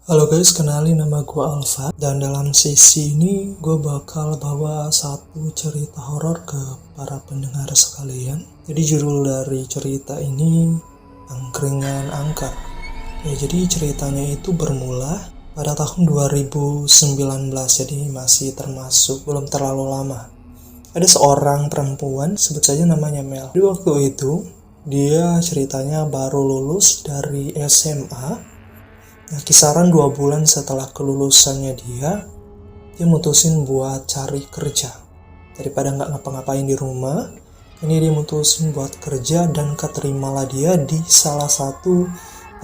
Halo guys, kenalin nama gue Alfa. Dan dalam sesi ini gue bakal bawa satu cerita horor ke para pendengar sekalian. Jadi judul dari cerita ini Angkringan Angker. Jadi ceritanya itu bermula pada tahun 2019, jadi masih termasuk belum terlalu lama. Ada seorang perempuan, sebut saja namanya Mel. Di waktu itu dia ceritanya baru lulus dari SMA. Nah, kisaran 2 bulan setelah kelulusannya dia mutusin buat cari kerja. Daripada nggak ngapa-ngapain di rumah, ini dia mutusin buat kerja dan keterimalah dia di salah satu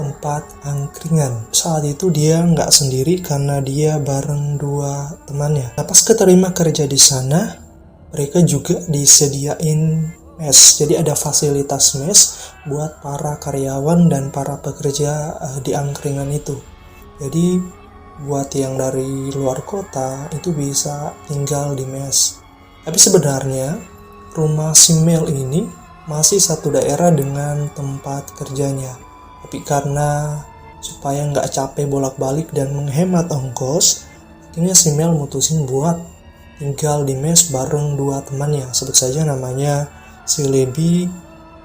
tempat angkringan. Saat itu dia nggak sendiri karena dia bareng 2 temannya. Nah, pas keterima kerja di sana, mereka juga disediain mes. Jadi ada fasilitas mes buat para karyawan dan para pekerja di angkringan itu. Jadi buat yang dari luar kota itu bisa tinggal di mes. Tapi sebenarnya rumah si Mel ini masih satu daerah dengan tempat kerjanya. Tapi karena supaya nggak capek bolak-balik dan menghemat ongkos, akhirnya si Mel mutusin buat tinggal di mes bareng 2 temannya. Sebut saja namanya si Lebi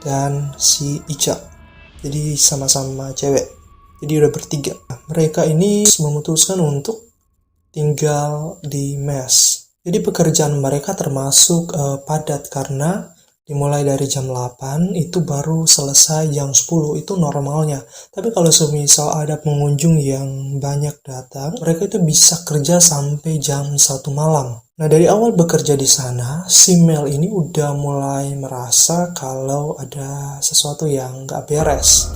dan si Ica. Jadi sama-sama cewek. Jadi udah bertiga. Mereka ini memutuskan untuk tinggal di mes. Jadi pekerjaan mereka termasuk padat karena dimulai dari jam 8 itu baru selesai jam 10, itu normalnya. Tapi kalau semisal ada pengunjung yang banyak datang, mereka itu bisa kerja sampai jam 1 malam. Nah, dari awal bekerja di sana, si Mel ini udah mulai merasa kalau ada sesuatu yang gak beres.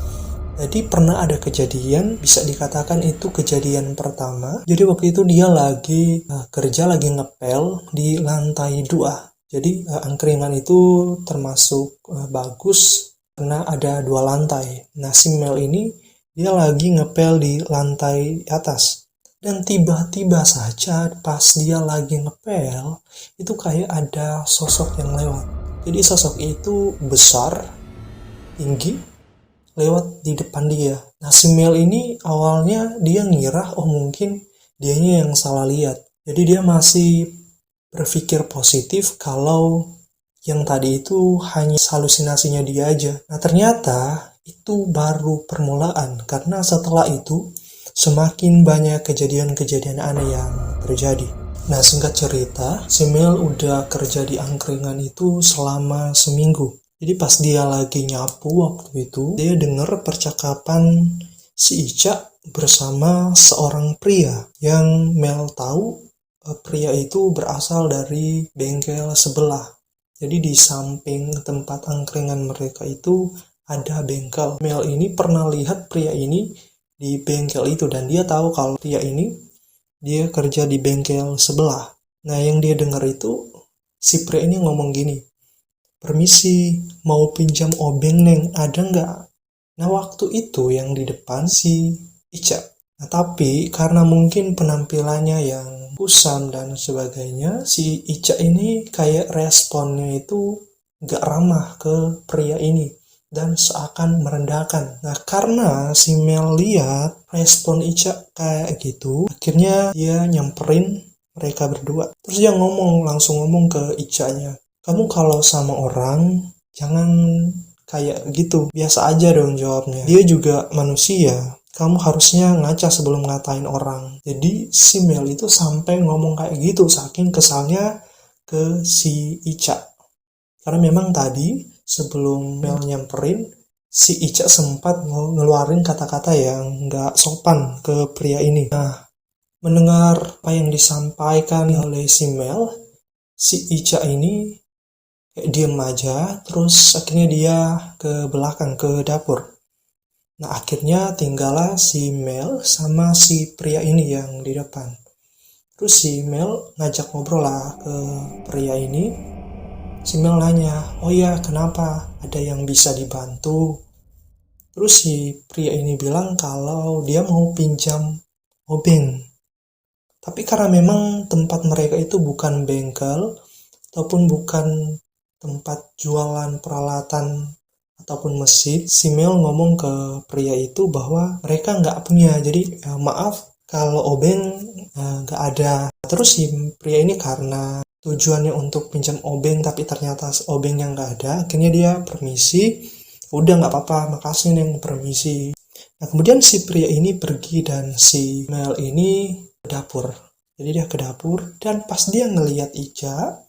Jadi pernah ada kejadian, bisa dikatakan itu kejadian pertama. Jadi waktu itu dia lagi kerja, lagi ngepel di lantai 2. Jadi angkringan itu termasuk bagus karena ada 2 lantai. Nah, si Mel ini dia lagi ngepel di lantai atas. Dan tiba-tiba saja pas dia lagi ngepel, itu kayak ada sosok yang lewat. Jadi sosok itu besar, tinggi, lewat di depan dia. Nah, si Mel ini awalnya dia ngira mungkin dianya yang salah lihat. Jadi dia masih berpikir positif kalau yang tadi itu hanya halusinasinya dia aja. Nah, ternyata itu baru permulaan, karena setelah itu semakin banyak kejadian-kejadian aneh yang terjadi. Nah, singkat cerita, si Mel udah kerja di angkringan itu selama seminggu. Jadi pas dia lagi nyapu waktu itu, dia dengar percakapan si Ica bersama seorang pria yang Mel tahu pria itu berasal dari bengkel sebelah. Jadi di samping tempat angkringan mereka itu ada bengkel. Mel ini pernah lihat pria ini di bengkel itu dan dia tahu kalau pria ini dia kerja di bengkel sebelah. Nah, yang dia dengar itu si pria ini ngomong gini, "Permisi, mau pinjam obeng neng, ada nggak?" Nah, waktu itu yang di depan si Ica. Nah, tapi karena mungkin penampilannya yang kusam dan sebagainya, si Ica ini kayak responnya itu nggak ramah ke pria ini dan seakan merendahkan. Nah, karena si Mel lihat respon Ica kayak gitu, akhirnya dia nyamperin mereka berdua. Terus dia langsung ngomong ke Ica-nya, "Kamu kalau sama orang jangan kayak gitu, biasa aja dong jawabnya. Dia juga manusia, kamu harusnya ngaca sebelum ngatain orang." Jadi si Mel itu sampai ngomong kayak gitu saking kesalnya ke si Ica. Karena memang tadi sebelum Mel nyamperin, si Ica sempat ngeluarin kata-kata yang gak sopan ke pria ini. Nah, mendengar apa yang disampaikan oleh si Mel, si Ica ini kayak diem aja, terus akhirnya dia ke belakang, ke dapur. Nah, akhirnya tinggallah si Mel sama si pria ini yang di depan. Terus si Mel ngajak ngobrol lah ke pria ini. Si Mel nanya, "Oh ya, kenapa? Ada yang bisa dibantu?" Terus si pria ini bilang kalau dia mau pinjam obeng. Tapi karena memang tempat mereka itu bukan bengkel, ataupun bukan tempat jualan peralatan ataupun mesin, si Mel ngomong ke pria itu bahwa mereka nggak punya. Jadi maaf, kalau Obeng nggak ada. Terus si pria ini karena tujuannya untuk pinjam Obeng tapi ternyata Obeng yang nggak ada, akhirnya dia permisi, udah nggak apa-apa, makasih Neng, permisi. Nah kemudian si pria ini pergi dan si Mel ini ke dapur. Jadi dia ke dapur dan pas dia ngelihat Ica,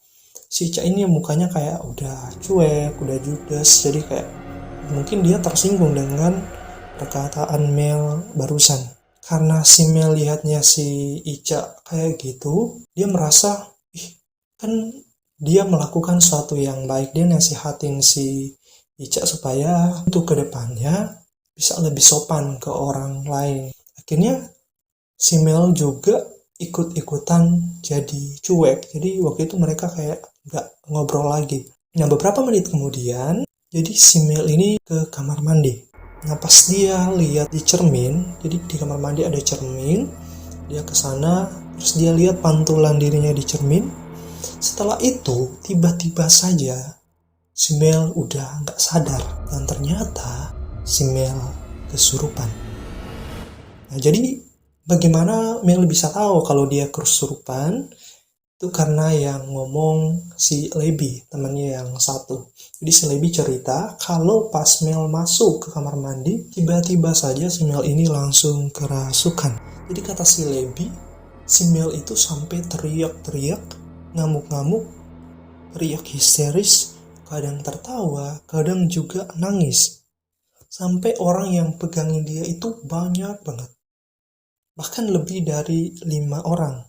si Ica ini mukanya kayak udah cuek, udah judes, jadi kayak mungkin dia tersinggung dengan perkataan Mel barusan. Karena si Mel lihatnya si Ica kayak gitu, dia merasa, kan dia melakukan sesuatu yang baik, dia nasihatin si Ica supaya untuk kedepannya bisa lebih sopan ke orang lain. Akhirnya si Mel juga ikut-ikutan jadi cuek. Jadi waktu itu mereka kayak gak ngobrol lagi. Nah beberapa menit kemudian, jadi si Mel ini ke kamar mandi. Nah pas dia lihat di cermin, jadi di kamar mandi ada cermin, dia ke sana, terus dia lihat pantulan dirinya di cermin. Setelah itu tiba-tiba saja si Mel udah gak sadar dan ternyata si Mel kesurupan. Nah jadi bagaimana Mel bisa tahu kalau dia kesurupan? Itu karena yang ngomong si Lebi, temannya yang satu. Jadi si Lebi cerita kalau pas Mel masuk ke kamar mandi, tiba-tiba saja si Mel ini langsung kerasukan. Jadi kata si Lebi, si Mel itu sampai teriak-teriak, ngamuk-ngamuk, teriak histeris, kadang tertawa, kadang juga nangis. Sampai orang yang pegangin dia itu banyak banget. Bahkan lebih dari 5 orang.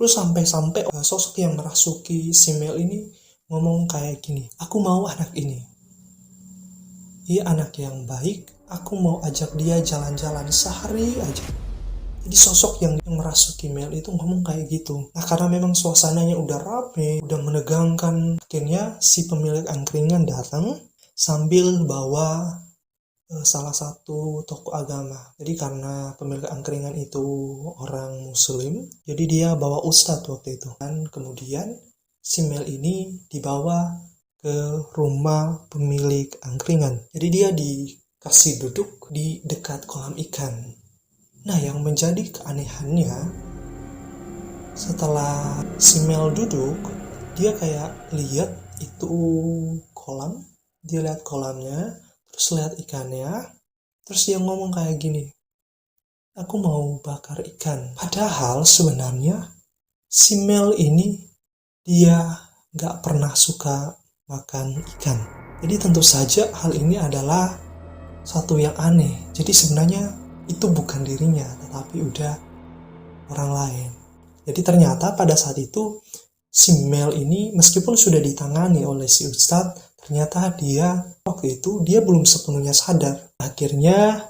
Terus sampai-sampai sosok yang merasuki si Mel ini ngomong kayak gini, aku mau anak ini. Dia anak yang baik, aku mau ajak dia jalan-jalan sehari aja. Jadi sosok yang merasuki Mel itu ngomong kayak gitu. Nah karena memang suasananya udah rame, udah menegangkan, akhirnya si pemilik angkringan datang sambil bawa salah satu tokoh agama. Jadi karena pemilik angkringan itu orang muslim, jadi dia bawa ustadz waktu itu. Dan kemudian si Mel ini dibawa ke rumah pemilik angkringan. Jadi dia dikasih duduk di dekat kolam ikan. Nah yang menjadi keanehannya, setelah si Mel duduk, dia kayak lihat itu kolam, dia lihat kolamnya, terus lihat ikannya, terus dia ngomong kayak gini, aku mau bakar ikan. Padahal sebenarnya si Mel ini dia gak pernah suka makan ikan. Jadi tentu saja hal ini adalah satu yang aneh. Jadi sebenarnya itu bukan dirinya, tetapi udah orang lain. Jadi ternyata pada saat itu si Mel ini meskipun sudah ditangani oleh si Ustadz, ternyata dia waktu itu dia belum sepenuhnya sadar. Akhirnya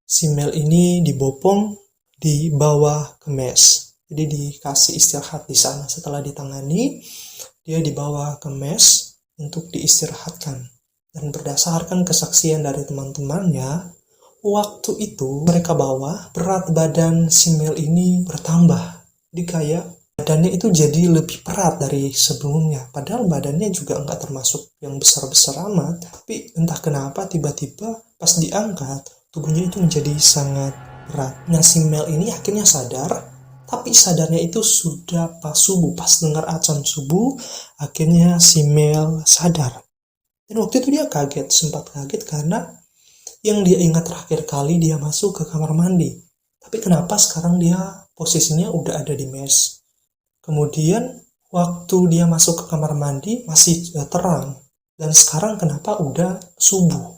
si Mel ini dibopong, dibawa ke mes. Jadi dikasih istirahat di sana. Setelah ditangani, dia dibawa ke mes untuk diistirahatkan. Dan berdasarkan kesaksian dari teman-temannya, waktu itu mereka bawa berat badan si Mel ini bertambah. Jadi kayak badannya itu jadi lebih berat dari sebelumnya. Padahal badannya juga nggak termasuk yang besar-besar amat. Tapi entah kenapa tiba-tiba pas diangkat, tubuhnya itu menjadi sangat berat. Nah si Mel ini akhirnya sadar, tapi sadarnya itu sudah pas subuh. Pas dengar azan subuh, akhirnya si Mel sadar. Dan waktu itu dia kaget, sempat kaget karena yang dia ingat terakhir kali dia masuk ke kamar mandi. Tapi kenapa sekarang dia posisinya udah ada di mes? Kemudian waktu dia masuk ke kamar mandi masih terang. Dan sekarang kenapa udah subuh?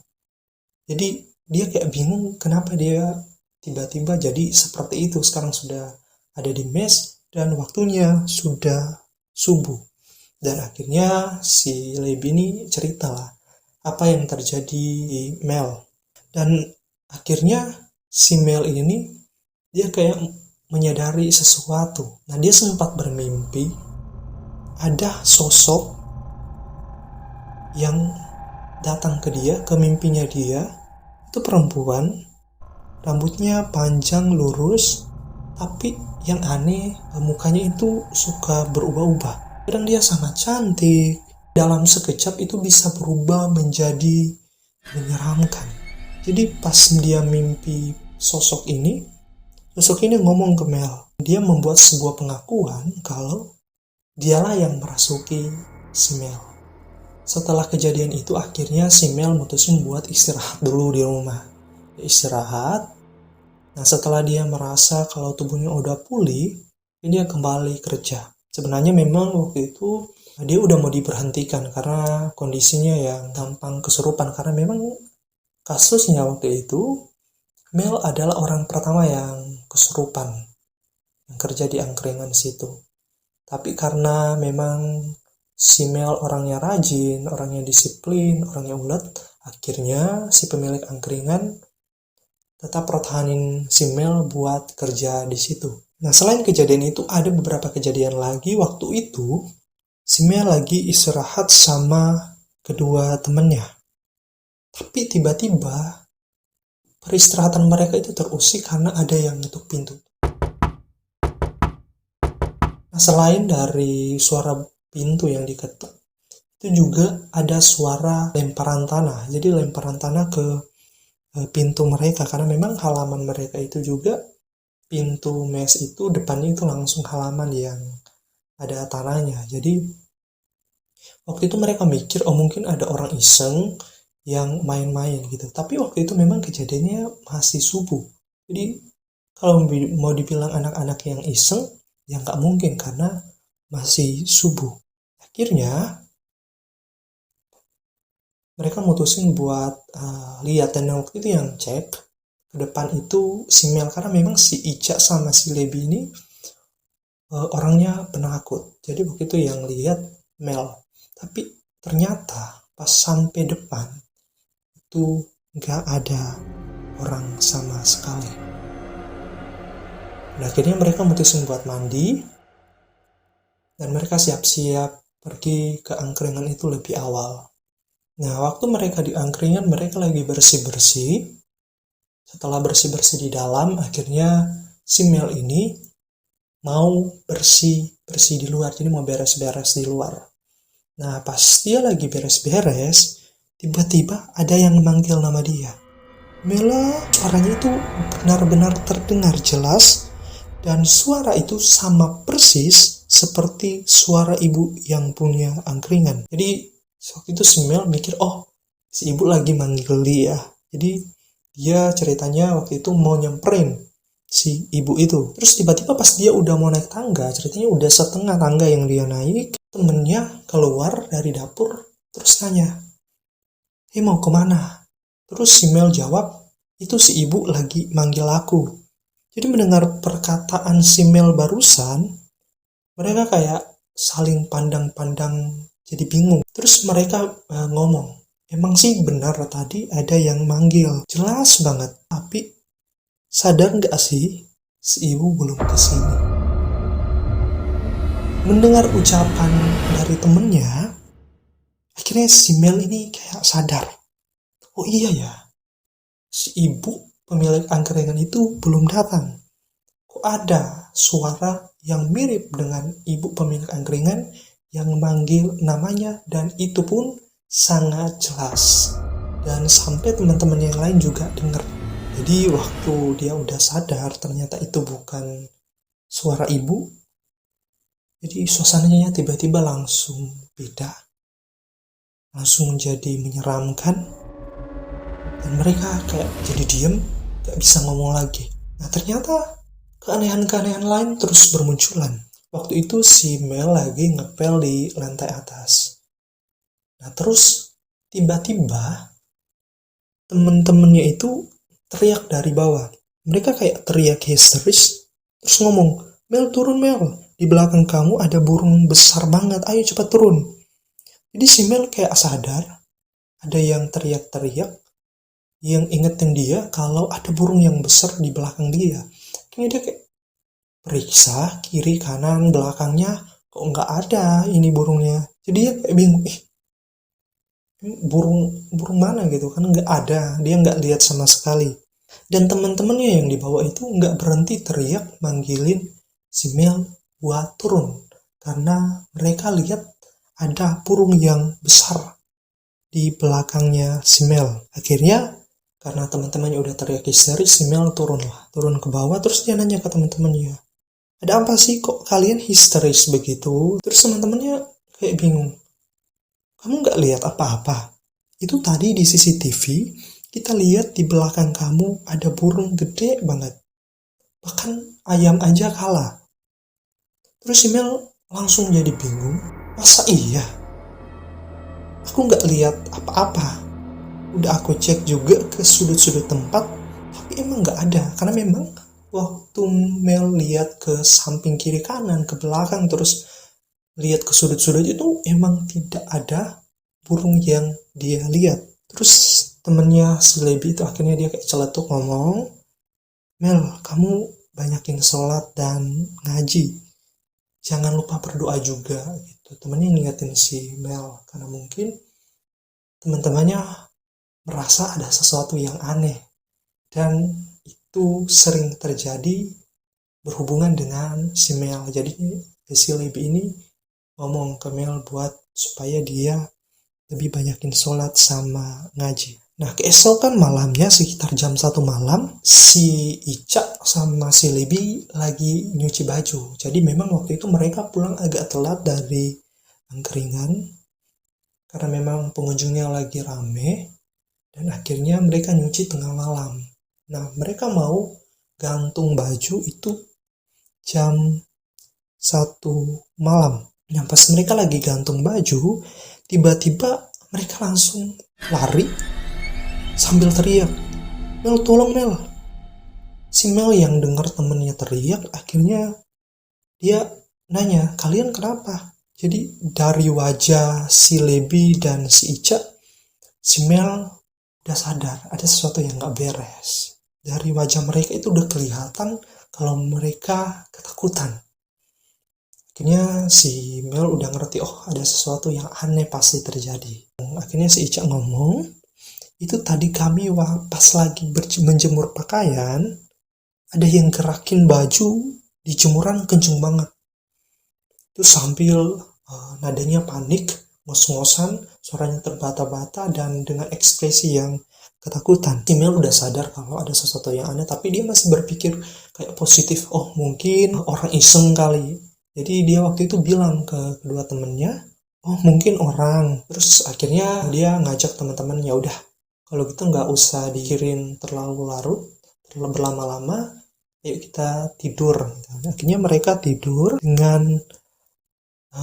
Jadi dia kayak bingung kenapa dia tiba-tiba jadi seperti itu. Sekarang sudah ada di mes dan waktunya sudah subuh. Dan akhirnya si Lebi ini ceritalah apa yang terjadi di Mel. Dan akhirnya si Mel ini dia kayak menyadari sesuatu. Nah dia sempat bermimpi ada sosok yang datang ke dia, ke mimpinya dia. Itu perempuan, rambutnya panjang lurus, tapi yang aneh mukanya itu suka berubah-ubah. Kadang dia sangat cantik, dalam sekejap itu bisa berubah menjadi menyeramkan. Jadi pas dia mimpi sosok ini, Sosok ini ngomong ke Mel. Dia membuat sebuah pengakuan kalau dialah yang merasuki si Mel. Setelah kejadian itu akhirnya si Mel mutusin buat istirahat dulu di rumah. Dia istirahat. Nah setelah dia merasa kalau tubuhnya udah pulih, dia kembali kerja. Sebenarnya memang waktu itu dia udah mau diberhentikan karena kondisinya yang gampang kesurupan. Karena memang kasusnya waktu itu Mel adalah orang pertama yang kesurupan, yang kerja di angkringan situ. Tapi karena memang si Mel orangnya rajin, orangnya disiplin, orangnya ulet, akhirnya si pemilik angkringan tetap pertahanin si Mel buat kerja di situ. Nah, selain kejadian itu, ada beberapa kejadian lagi. Waktu itu, si Mel lagi istirahat sama kedua temennya. Tapi tiba-tiba, peristirahatan mereka itu terusik karena ada yang ngetuk pintu. Nah, selain dari suara pintu yang diketuk, itu juga ada suara lemparan tanah. Jadi lemparan tanah ke pintu mereka, karena memang halaman mereka itu juga, pintu mes itu depannya itu langsung halaman yang ada tanahnya. Jadi waktu itu mereka mikir, oh mungkin ada orang iseng yang main-main gitu. Tapi waktu itu memang kejadiannya masih subuh. Jadi kalau mau dibilang anak-anak yang iseng, ya nggak mungkin karena masih subuh. Akhirnya mereka mutusin buat lihat, dan waktu itu yang cek ke depan itu si Mel, karena memang si Ica sama si Lebi ini orangnya penakut. Jadi waktu itu yang lihat Mel. Tapi ternyata pas sampai depan itu nggak ada orang sama sekali. Nah, akhirnya mereka mutusin buat mandi dan mereka siap-siap pergi ke angkringan itu lebih awal. Nah, waktu mereka di angkringan, mereka lagi bersih-bersih. Setelah bersih-bersih di dalam, akhirnya si Mel ini mau bersih-bersih di luar. Jadi mau beres-beres di luar. Nah, pas dia lagi beres-beres, tiba-tiba ada yang manggil nama dia. Mela, suaranya itu benar-benar terdengar jelas. Dan suara itu sama persis seperti suara ibu yang punya angkringan. Jadi waktu itu si Mel mikir, oh si ibu lagi manggil dia. Jadi dia ceritanya waktu itu mau nyamperin si ibu itu. Terus tiba-tiba pas dia udah mau naik tangga, ceritanya udah setengah tangga yang dia naik, temennya keluar dari dapur terus nanya, mau kemana? Terus si Mel jawab, itu si ibu lagi manggil aku. Jadi mendengar perkataan si Mel barusan, mereka kayak saling pandang-pandang jadi bingung. Terus mereka ngomong, emang sih benar tadi ada yang manggil. Jelas banget, tapi sadar gak sih si ibu belum kesini. Mendengar ucapan dari temennya, akhirnya si Mel ini kayak sadar. Oh iya ya, si ibu pemilik angkringan itu belum datang. Kok ada suara yang mirip dengan ibu pemilik angkringan yang manggil namanya, dan itu pun sangat jelas. Dan sampai teman-teman yang lain juga dengar. Jadi waktu dia udah sadar ternyata itu bukan suara ibu, jadi suasananya tiba-tiba langsung beda. Langsung jadi menyeramkan. Dan mereka kayak jadi diem, gak bisa ngomong lagi. Nah ternyata keanehan-keanehan lain terus bermunculan. Waktu itu si Mel lagi ngepel di lantai atas. Nah terus tiba-tiba temen-temennya itu teriak dari bawah. Mereka kayak teriak histeris, terus ngomong, Mel turun Mel, di belakang kamu ada burung besar banget, ayo cepat turun. Jadi si Mel kayak sadar, ada yang teriak-teriak, yang ingetin dia kalau ada burung yang besar di belakang dia. Kayaknya dia kayak periksa kiri kanan belakangnya, kok nggak ada ini burungnya. Jadi dia kayak bingung, burung mana gitu kan, nggak ada, dia nggak lihat sama sekali. Dan teman-temannya yang di bawah itu nggak berhenti teriak manggilin si Mel buat turun, karena mereka lihat ada burung yang besar di belakangnya si Mel. Akhirnya Karena teman-temannya udah teriak histeris, si Mel turun ke bawah, terus dia nanya ke teman-temannya, ada apa sih kok kalian histeris begitu? Terus teman-temannya kayak bingung, kamu nggak lihat apa-apa? Itu tadi di CCTV, kita lihat di belakang kamu ada burung gede banget. Bahkan ayam aja kalah. Terus si Mel langsung jadi bingung, masa iya? Aku nggak lihat apa-apa. Udah aku cek juga ke sudut-sudut tempat, tapi emang nggak ada. Karena memang waktu Mel lihat ke samping kiri kanan, ke belakang, terus lihat ke sudut-sudut itu emang tidak ada burung yang dia lihat. Terus temennya si Lebi itu akhirnya dia kayak celetuk ngomong, Mel, kamu banyakin sholat dan ngaji. Jangan lupa berdoa juga gitu. Temennya ngingetin si Mel karena mungkin teman-temannya merasa ada sesuatu yang aneh, dan itu sering terjadi berhubungan dengan si Mel. Jadi si Lebi ini ngomong ke Mel buat supaya dia lebih banyakin sholat sama ngaji. Nah, keesokan malamnya sekitar jam 1 malam, si Ica sama si Lebi lagi nyuci baju. Jadi memang waktu itu mereka pulang agak telat dari angkringan karena memang pengunjungnya lagi rame, dan akhirnya mereka nyuci tengah malam. Nah, mereka mau gantung baju itu jam 1 malam. Nah, pas mereka lagi gantung baju, tiba-tiba mereka langsung lari sambil teriak, Mel, tolong Mel. Si Mel yang dengar temennya teriak, akhirnya dia nanya, kalian kenapa? Jadi dari wajah si Lebi dan si Ica, si Mel udah sadar ada sesuatu yang gak beres. Dari wajah mereka itu udah kelihatan kalau mereka ketakutan. Akhirnya si Mel udah ngerti, oh ada sesuatu yang aneh pasti terjadi. Akhirnya si Ica ngomong, itu tadi kami pas lagi menjemur pakaian, ada yang gerakin baju di jemuran kenceng banget. Itu sambil nadanya panik, ngos-ngosan, suaranya terbata-bata, dan dengan ekspresi yang ketakutan. Si Mel udah sadar kalau ada sesuatu yang aneh, tapi dia masih berpikir kayak positif. Oh, mungkin orang iseng kali. Jadi dia waktu itu bilang ke kedua temennya, oh mungkin orang. Terus akhirnya dia ngajak teman-teman, ya udah, kalau gitu nggak usah dikirin terlalu larut, terlalu berlama-lama, yuk kita tidur. Akhirnya mereka tidur dengan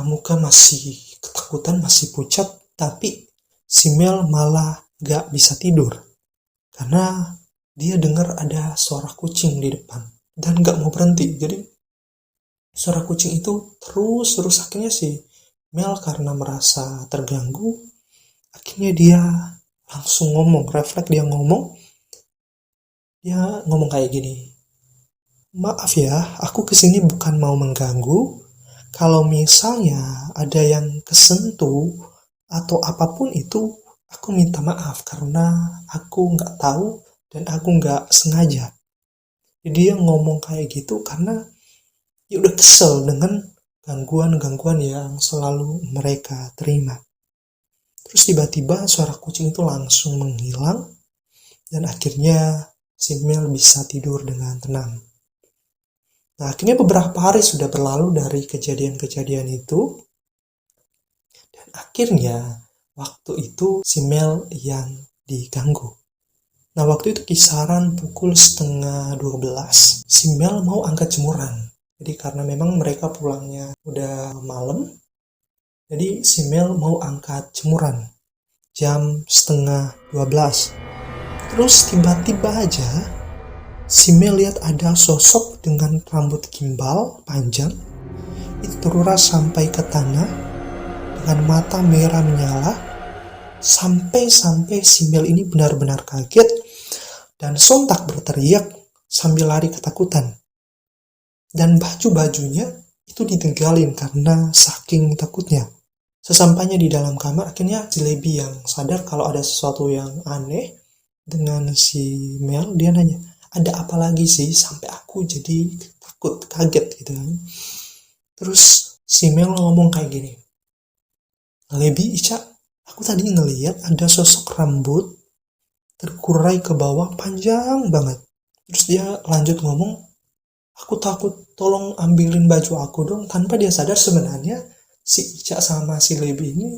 muka masih ketakutan, masih pucat, tapi si Mel malah gak bisa tidur karena dia dengar ada suara kucing di depan dan gak mau berhenti. Jadi suara kucing itu terus akhirnya si Mel karena merasa terganggu, akhirnya dia langsung ngomong, refleks dia ngomong kayak gini, maaf ya, aku kesini bukan mau mengganggu. Kalau misalnya ada yang kesentuh atau apapun itu, aku minta maaf karena aku nggak tahu dan aku nggak sengaja. Jadi dia ngomong kayak gitu karena dia udah kesel dengan gangguan-gangguan yang selalu mereka terima. Terus tiba-tiba suara kucing itu langsung menghilang dan akhirnya si Mel bisa tidur dengan tenang. Nah, akhirnya beberapa hari sudah berlalu dari kejadian-kejadian itu. Dan akhirnya waktu itu si Mel yang diganggu. Nah, waktu itu kisaran pukul 11:30. Si Mel mau angkat jemuran. Jadi karena memang mereka pulangnya udah malam, jadi si Mel mau angkat jemuran jam 11:30. Terus tiba-tiba aja si Mel lihat ada sosok dengan rambut gimbal panjang, itu teruras sampai ke tanah dengan mata merah menyala, sampai si Mel ini benar-benar kaget dan sontak berteriak sambil lari ketakutan. Dan baju-bajunya itu ditinggalin karena saking takutnya. Sesampainya di dalam kamar, akhirnya si Lebi yang sadar kalau ada sesuatu yang aneh dengan si Mel, dia nanya, ada apa lagi sih sampai aku jadi takut, kaget gitu kan. Terus si Mel ngomong kayak gini, Lebi, Ica, aku tadi ngeliat ada sosok rambut terkurai ke bawah panjang banget. Terus dia lanjut ngomong, aku takut, tolong ambilin baju aku dong. Tanpa dia sadar sebenarnya si Ica sama si Lebi ini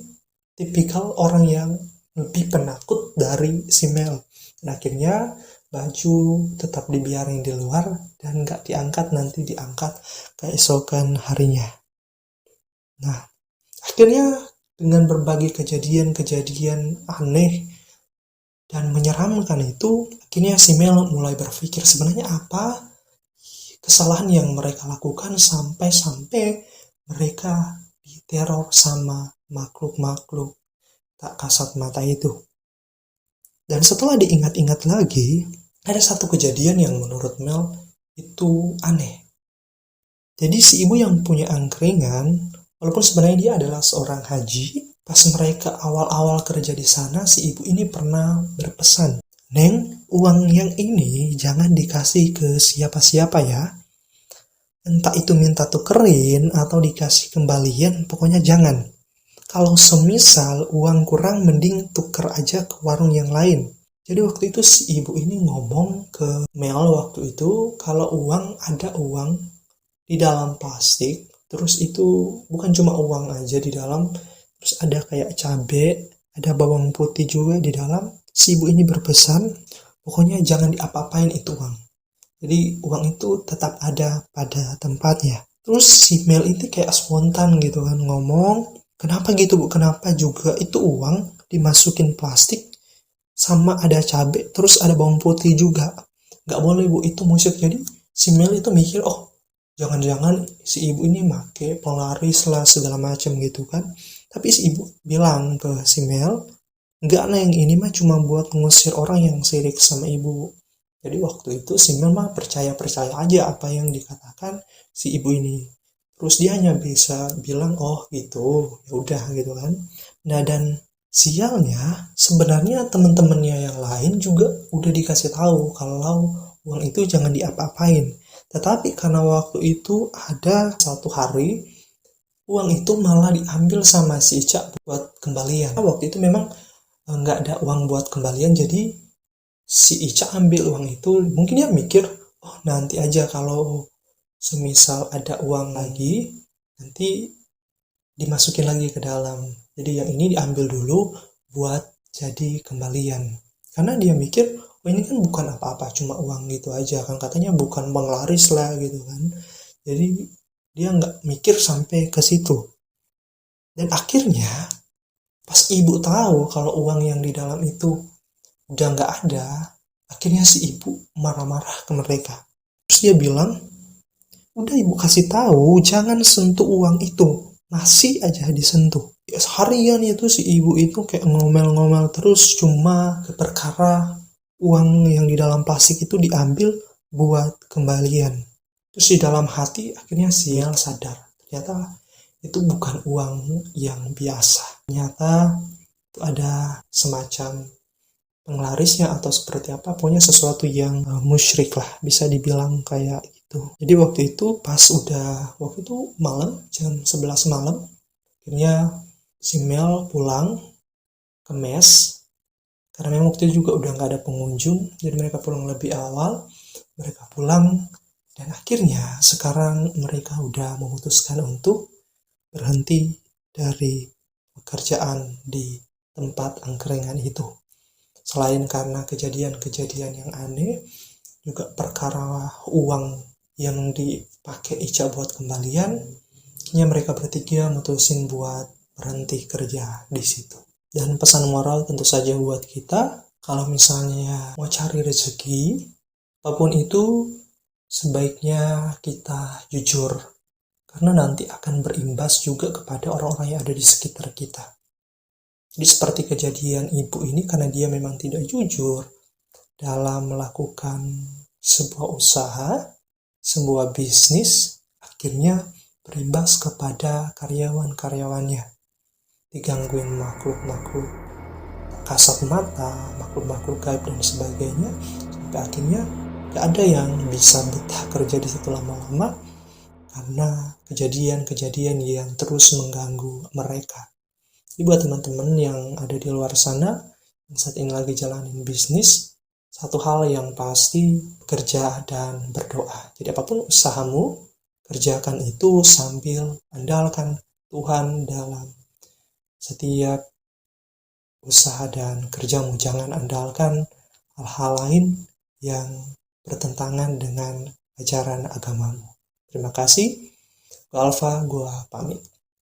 tipikal orang yang lebih penakut dari si Mel. Dan akhirnya baju tetap dibiarin di luar dan gak diangkat, nanti diangkat keesokan harinya. Nah, akhirnya dengan berbagai kejadian-kejadian aneh dan menyeramkan itu, akhirnya si Mel mulai berpikir sebenarnya apa kesalahan yang mereka lakukan sampai-sampai mereka diteror sama makhluk-makhluk tak kasat mata itu. Dan setelah diingat-ingat lagi, ada satu kejadian yang menurut Mel itu aneh. Jadi si ibu yang punya angkringan, walaupun sebenarnya dia adalah seorang haji, pas mereka awal-awal kerja di sana, si ibu ini pernah berpesan, Neng, uang yang ini jangan dikasih ke siapa-siapa ya. Entah itu minta tukerin atau dikasih kembalian, pokoknya jangan. Kalau semisal uang kurang, mending tuker aja ke warung yang lain. Jadi waktu itu si ibu ini ngomong ke Mel waktu itu, kalau ada uang di dalam plastik, terus itu bukan cuma uang aja di dalam, terus ada kayak cabai, ada bawang putih juga di dalam. Si ibu ini berpesan, pokoknya jangan diapa-apain itu uang. Jadi uang itu tetap ada pada tempatnya. Terus si Mel itu kayak spontan gitu kan ngomong, kenapa gitu bu, kenapa juga itu uang dimasukin plastik sama ada cabai, terus ada bawang putih juga. Gak boleh bu, itu musik. Jadi si Mel itu mikir, oh jangan-jangan si ibu ini make pelaris lah segala macam gitu kan. Tapi si ibu bilang ke si Mel, enggak Neng, ini mah cuma buat ngusir orang yang sirik sama ibu. Jadi waktu itu si Mel mah percaya-percaya aja apa yang dikatakan si ibu ini. Terus dia hanya bisa bilang, oh gitu, ya udah gitu kan. Nah dan sialnya sebenarnya teman-temannya yang lain juga udah dikasih tahu kalau uang itu jangan diapa-apain. Tetapi karena waktu itu ada satu hari uang itu malah diambil sama si Ica buat kembalian. Waktu itu memang nggak ada uang buat kembalian, jadi si Ica ambil uang itu. Mungkin dia mikir, oh nanti aja kalau semisal ada uang lagi, nanti dimasukin lagi ke dalam. Jadi yang ini diambil dulu buat jadi kembalian. Karena dia mikir, oh ini kan bukan apa-apa, cuma uang gitu aja kan, katanya bukan penglaris lah gitu kan. Jadi dia nggak mikir sampai ke situ. Dan akhirnya pas ibu tahu kalau uang yang di dalam itu udah nggak ada, akhirnya si ibu marah-marah ke mereka. Terus dia bilang, udah ibu kasih tahu jangan sentuh uang itu, masih aja disentuh. Ya, seharian itu si ibu itu kayak ngomel-ngomel terus, cuma perkara uang yang di dalam plastik itu diambil buat kembalian. Terus di dalam hati akhirnya si Mel sadar, ternyata itu bukan uang yang biasa. Ternyata itu ada semacam penglarisnya atau seperti apa, pokoknya sesuatu yang musyrik lah, bisa dibilang kayak gitu. Jadi waktu itu waktu itu malam, jam 11 malam, akhirnya si Mel pulang ke mes, karena memang waktu itu juga udah gak ada pengunjung, jadi mereka pulang lebih awal. Mereka pulang, dan akhirnya sekarang mereka udah memutuskan untuk berhenti dari pekerjaan di tempat angkringan itu. Selain karena kejadian-kejadian yang aneh, juga perkara uang yang dipakai Ica buat kembalian, akhirnya mereka bertiga mutusin buat berhenti kerja di situ. Dan pesan moral tentu saja buat kita, kalau misalnya mau cari rezeki, apapun itu, sebaiknya kita jujur. Karena nanti akan berimbas juga kepada orang-orang yang ada di sekitar kita. Jadi seperti kejadian ibu ini, karena dia memang tidak jujur dalam melakukan sebuah usaha, sebuah bisnis, akhirnya berimbas kepada karyawan-karyawannya. Digangguin makhluk-makhluk kasat mata, makhluk-makhluk gaib dan sebagainya, sampai akhirnya gak ada yang bisa betah kerja di situ lama-lama karena kejadian-kejadian yang terus mengganggu mereka. Jadi buat teman-teman yang ada di luar sana, saat ini lagi jalanin bisnis, satu hal yang pasti bekerja dan berdoa. Jadi apapun usahamu, kerjakan itu sambil andalkan Tuhan dalam setiap usaha dan kerjamu. Jangan andalkan hal-hal lain yang bertentangan dengan ajaran agamamu. Terima kasih. Gue Alfa, gue pamit.